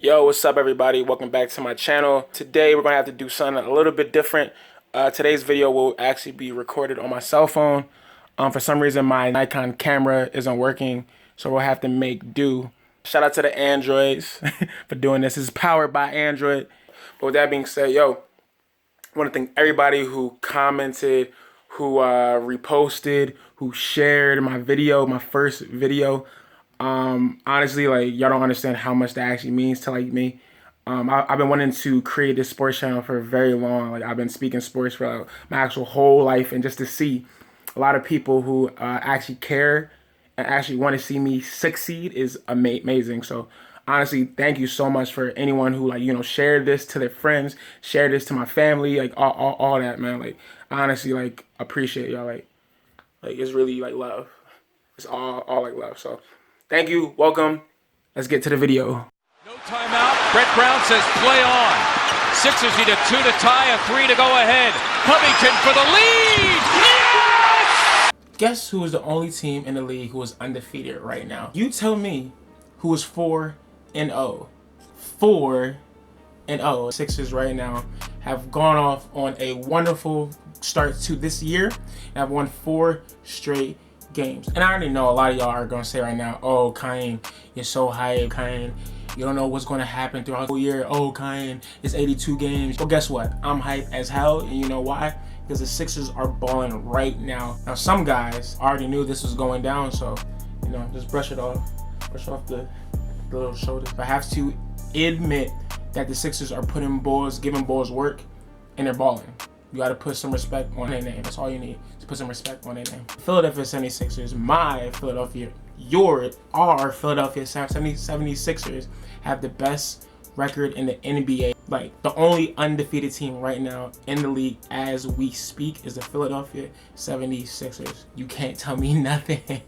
Yo, what's up everybody? Welcome back to my channel. Today we're gonna have to do something a little bit different. Today's video will actually be recorded on my cell phone. For some reason my Nikon camera isn't working, so we'll have to make do. Shout out to the Androids for doing this. This is powered by Android. But with that being said, yo, I want to thank everybody who commented, who reposted, who shared my video, my first video. Honestly, like, y'all don't understand how much that actually means to like me. I've been wanting to create this sports channel for very long. Like, I've been speaking sports for like, my actual whole life, and just to see a lot of people who actually care and actually want to see me succeed is amazing. So honestly, thank you so much for anyone who, like, you know, shared this to their friends, shared this to my family, like all that, man. Like, I honestly, like, appreciate y'all. Like it's really like love. It's all like love. So thank you. Welcome. Let's get to the video. No timeout. Brett Brown says play on. Sixers need a 2 to tie, a 3 to go ahead. Covington for the lead. Yes! Guess who is the only team in the league who is undefeated right now? You tell me who is 4-0. 4-0. Sixers right now have gone off on a wonderful start to this year and have won 4 straight games. And I already know a lot of y'all are gonna say right now, oh, Kyan, you're so hype, Kyan. You don't know what's gonna happen throughout the whole year. Oh, Kyan, it's 82 games. Well, guess what? I'm hype as hell, and you know why? Because the Sixers are balling right now. Now, some guys already knew this was going down, so, you know, just brush it off. Brush off the little shoulders. I have to admit that the Sixers are putting balls, giving balls work, and they're balling. You gotta put some respect on their name. That's all you need. Just put some respect on their name. Philadelphia 76ers, our Philadelphia 76ers have the best record in the NBA. Like, the only undefeated team right now in the league as we speak is the Philadelphia 76ers. You can't tell me nothing. You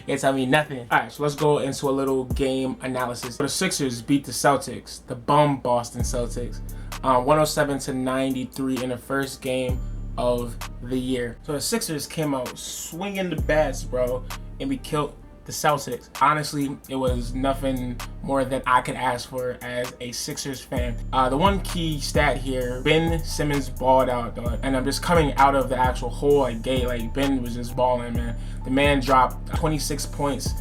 can't tell me nothing. All right, so let's go into a little game analysis. The Sixers beat the Celtics, the bum Boston Celtics, 107-93 in the first game of the year. So the Sixers came out swinging the bats, bro, and we killed the Celtics. Honestly, it was nothing more than I could ask for as a Sixers fan. The one key stat here, Ben Simmons balled out, dog. And I'm just coming out of the actual whole like gate. Like, Ben was just balling, man. The man dropped 26 points,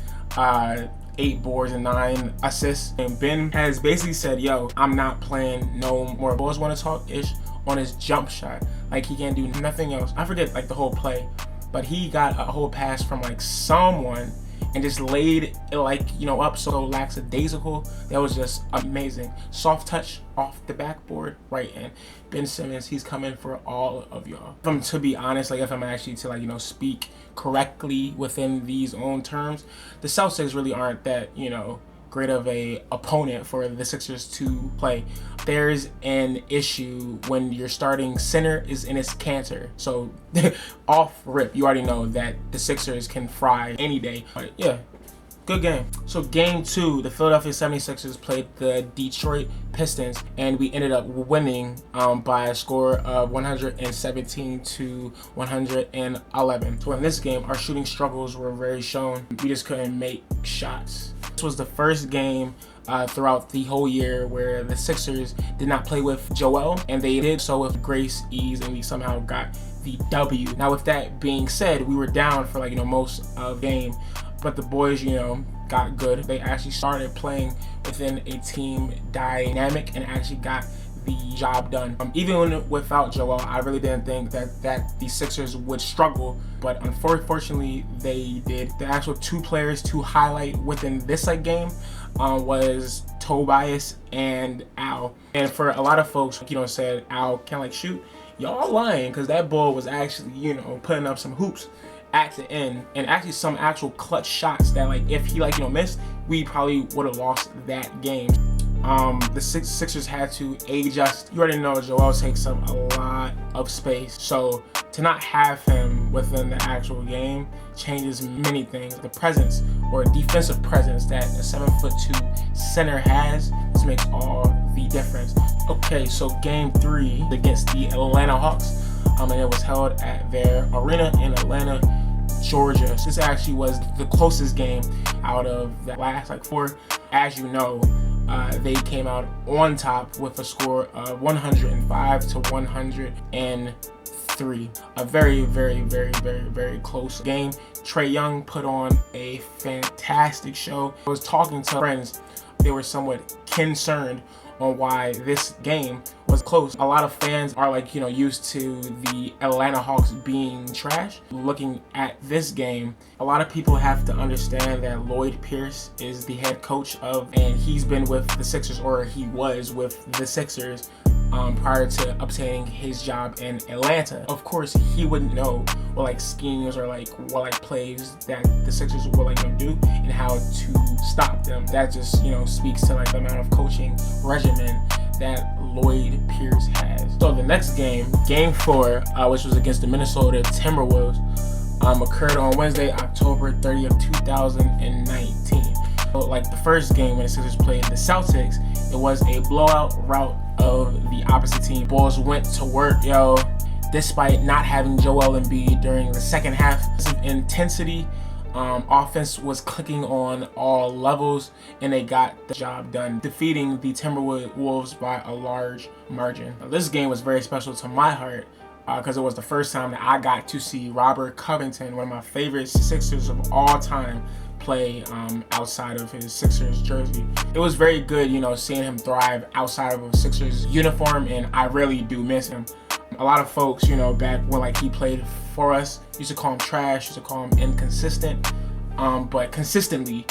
8 boards and 9 assists. And Ben has basically said, yo, I'm not playing no more. Boys want to talk ish on his jump shot. Like, he can't do nothing else. I forget like the whole play, but he got a whole pass from like someone and just laid it, like, you know, up so lackadaisical. That was just amazing. Soft touch off the backboard, right in. Ben Simmons, he's coming for all of y'all. If I'm to be honest, like, if I'm actually to, like, you know, speak correctly within these own terms, the Celtics really aren't that, you know, great of a opponent for the Sixers to play. There's an issue when your starting center is in his cancer. So off rip, you already know that the Sixers can fry any day. But yeah, good game. So game 2, the Philadelphia 76ers played the Detroit Pistons, and we ended up winning by a score of 117-111. So in this game, our shooting struggles were very shown. We just couldn't make shots. This was the first game throughout the whole year where the Sixers did not play with Joel, and they did so with grace, ease, and we somehow got the W. Now, with that being said, we were down for, like, you know, most of the game, but the boys, you know, got good. They actually started playing within a team dynamic and actually got the job done. Even without Joel, I really didn't think that the Sixers would struggle, but unfortunately they did. The actual 2 players to highlight within this like game was Tobias and Al. And for a lot of folks, you know, said Al can't like shoot, y'all lying, because that ball was actually, you know, putting up some hoops at the end, and actually some actual clutch shots that, like, if he, like, you know, missed, we probably would have lost that game. The Sixers had to adjust. You already know Joel takes up a lot of space, so to not have him within the actual game changes many things. The presence, or defensive presence, that a 7'2" center has, this makes all the difference. Okay, so game 3 against the Atlanta Hawks, and it was held at their arena in Atlanta, Georgia. This actually was the closest game out of the last like 4. As you know, they came out on top with a score of 105 to 103. A very, very, very, very, very close game. Trae Young put on a fantastic show. I was talking to friends. They were somewhat concerned on why this game was close. A lot of fans are like, used to the Atlanta Hawks being trash. Looking at this game, a lot of people have to understand that Lloyd Pierce is the head coach and he's been with the Sixers, or he was with the Sixers prior to obtaining his job in Atlanta. Of course, he wouldn't know what schemes or what plays that the Sixers were gonna do and how to stop them. That just speaks to the amount of coaching regimen that Lloyd Pierce has. So the next game, Game 4, which was against the Minnesota Timberwolves, occurred on Wednesday, October 30th, 2019. So the first game when the Sixers played the Celtics, it was a blowout rout of the opposite team. Bulls went to work, despite not having Joel Embiid during the second half. Intensity, offense was clicking on all levels, and they got the job done, defeating the Timberwolves by a large margin. Now, this game was very special to my heart because it was the first time that I got to see Robert Covington, one of my favorite Sixers of all time, play outside of his Sixers jersey. It was very good, seeing him thrive outside of a Sixers uniform, and I really do miss him. A lot of folks, back when he played for us, used to call him trash, used to call him inconsistent, but consistently,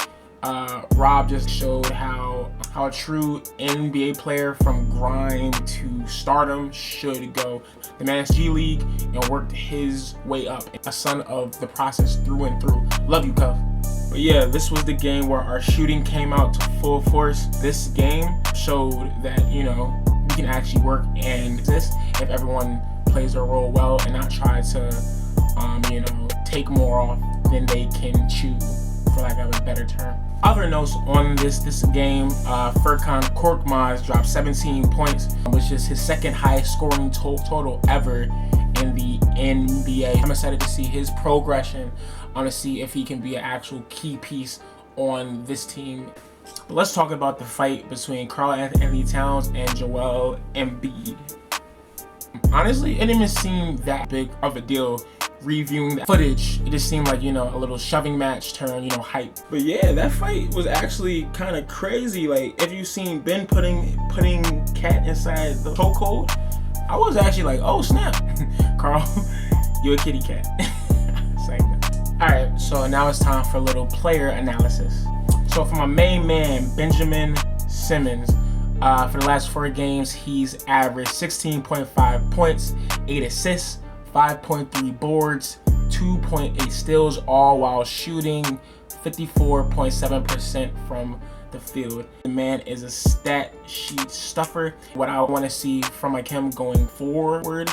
Rob just showed how a true NBA player from grime to stardom should go. The man's G League and worked his way up. A son of the process through and through. Love you, Cuff. But yeah, this was the game where our shooting came out to full force. This game showed that, we can actually work and exist if everyone plays their role well and not try to, take more off than they can chew, for lack of a better term. Other notes on this game, Furkan Korkmaz dropped 17 points, which is his second highest scoring total ever in the NBA. I'm excited to see his progression. I want to see if he can be an actual key piece on this team. But let's talk about the fight between Karl-Anthony Towns and Joel Embiid. Honestly, it didn't even seem that big of a deal. Reviewing the footage, it just seemed like, a little shoving match turned, hype. But yeah, that fight was actually kind of crazy. If you've seen Ben putting Cat inside the chokehold, I was actually like, oh snap, Carl, you a kitty cat. Alright, so now it's time for a little player analysis. So for my main man, Benjamin Simmons, for the last 4 games, he's averaged 16.5 points, 8 assists, 5.3 boards, 2.8 steals, all while shooting 54.7% from the field. The man is a stat sheet stuffer. What I want to see from him going forward,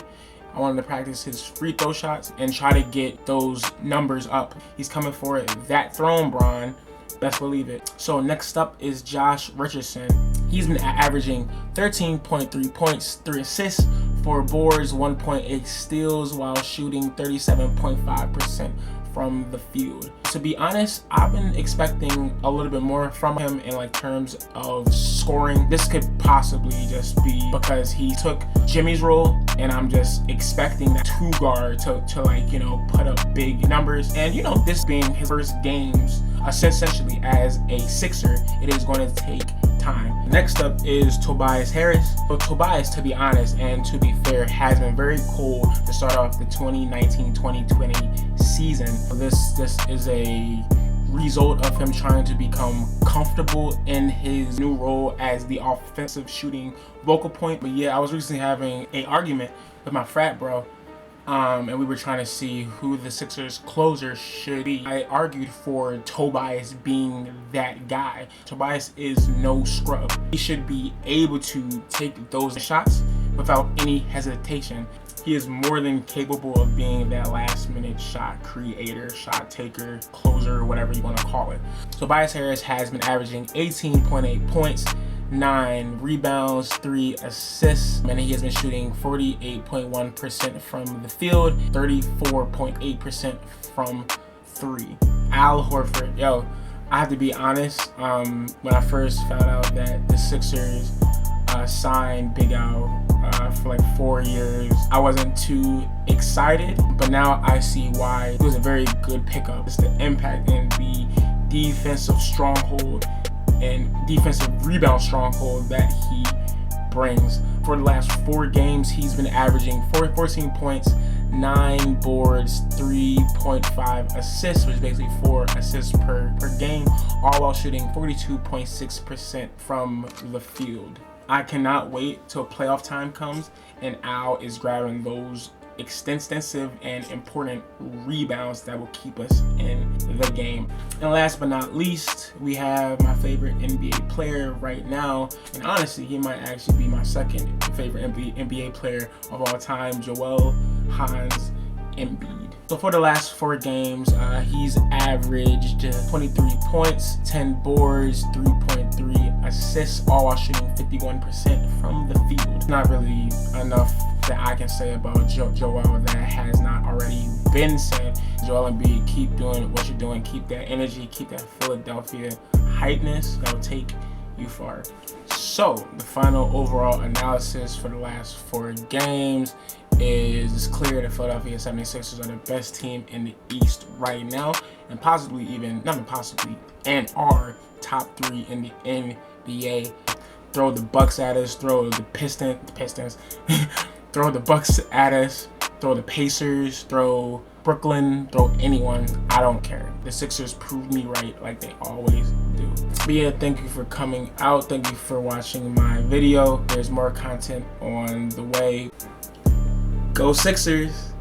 I want him to practice his free throw shots and try to get those numbers up. He's coming for that throne, Bron. Best believe it. So next up is Josh Richardson. He's been averaging 13.3 points, 3 assists, 4 boards, 1.8 steals while shooting 37.5% from the field. To be honest, I've been expecting a little bit more from him in terms of scoring. This could possibly just be because he took Jimmy's role, and I'm just expecting that 2 guard to put up big numbers. And this being his first games essentially as a Sixer, it is going to take time. Next up is Tobias Harris. So Tobias, to be honest and to be fair, has been very cool to start off the 2019-2020 season. This is a result of him trying to become comfortable in his new role as the offensive shooting vocal point. But yeah, I was recently having an argument with my frat bro, and we were trying to see who the Sixers closer should be. I argued for Tobias being that guy. Tobias is no scrub. He should be able to take those shots without any hesitation. He is more than capable of being that last minute shot creator, shot taker, closer, whatever you want to call it. Tobias Harris has been averaging 18.8 points, 9 rebounds, 3 assists, and he has been shooting 48.1% from the field, 34.8% from 3. Al Horford, I have to be honest, when I first found out that the Sixers signed Big Al for like 4 years, I wasn't too excited, but now I see why. It was a very good pickup. It's the impact and the defensive stronghold and defensive rebound stronghold that he brings. For the last 4 games, he's been averaging 14 points, 9 boards, 3.5 assists, which is basically 4 assists per game, all while shooting 42.6% from the field. I cannot wait till playoff time comes and Al is grabbing those extensive and important rebounds that will keep us in the game. And last but not least, we have my favorite NBA player right now, and honestly he might actually be my second favorite NBA player of all time, Joel Hans Embiid. So for the last 4 games, he's averaged 23 points, 10 boards, 3.3 assists, all while shooting 51% from the field. Not really enough that I can say about Joel that has not already been said. Joel Embiid, keep doing what you're doing. Keep that energy, keep that Philadelphia hypeness. That'll take you far. So the final overall analysis for the last 4 games is it's clear that Philadelphia 76ers are the best team in the East right now, and possibly even, not possibly, and are top 3 in the NBA. Throw the Bucks at us, throw the Pistons, throw the Bucks at us, throw the Pacers, throw Brooklyn, throw anyone, I don't care. The Sixers proved me right like they always do. But yeah, thank you for coming out. Thank you for watching my video. There's more content on the way. Go Sixers!